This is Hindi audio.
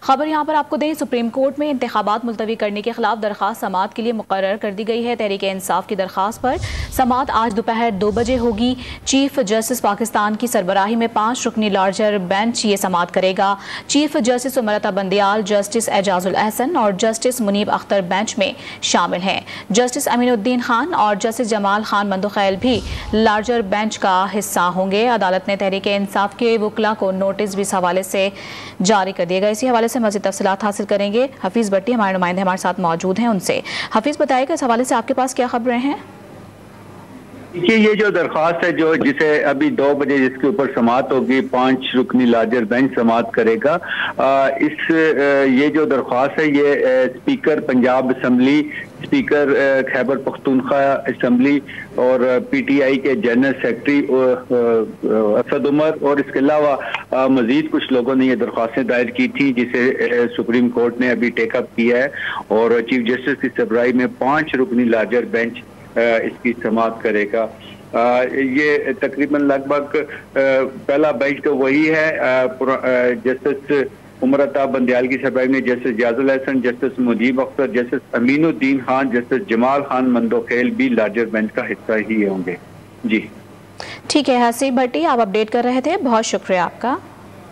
खबर यहाँ पर आपको दें, सुप्रीम कोर्ट में इंतखाबात मुलतवी करने के खिलाफ दरख्वास्त समाअत के लिए मुकर्रर कर दी गई है। तहरीक इंसाफ की दरख्वास्त पर समाअत आज दोपहर 2 बजे होगी। चीफ जस्टिस पाकिस्तान की सरबराही में 5 रुकनी लार्जर बेंच ये समाअत करेगा। Chief justice उमरता Bandial, justice Ijazul Ahsan और जस्टिस मुनीब अख्तर बेंच में शामिल हैं। जस्टिस अमीनुद्दीन खान और जस्टिस जमाल खान मंदोखैल भी लार्जर बेंच का हिस्सा होंगे। अदालत ने तहरीक इंसाफ के वकला को नोटिस भी इस हवाले से जारी कर दिया गया। इसी हवाले से मज़ीद तफसीलात हासिल करेंगे। हफीज़ भट्टी हमारे नुमाइंदे हमारे साथ मौजूद हैं, उनसे हफीज़ बताइएगा इस हवाले से आपके पास क्या खबरें हैं। देखिए, ये जो दरख्वास्त है जिसे अभी 2 बजे जिसके ऊपर समाअत होगी, 5 रुकनी लार्जर बेंच समाअत करेगा। ये जो दरख्वास्त है ये speaker Punjab assembly, speaker Khyber Pakhtunkhwa assembly और PTI के जनरल सेक्रेटरी असद उमर और इसके अलावा मजीद कुछ लोगों ने ये दरख्वास्तें दायर की थी, जिसे सुप्रीम कोर्ट ने अभी टेकअप किया है और चीफ जस्टिस की सरबराही में 5 रुकनी लार्जर बेंच इसकी समाअत करेगा। ये तकरीबन लगभग पहला बेंच तो वही है, जस्टिस उमरता बंदियाल की सरबराही में justice Ijazul Ahsan, justice Munib Akhtar, justice Aminuddin Khan, justice Jamal Khan Mandokhail भी लार्जर बेंच का हिस्सा ही होंगे। जी ठीक है, हसीब भट्टी आप अपडेट कर रहे थे, बहुत शुक्रिया आपका।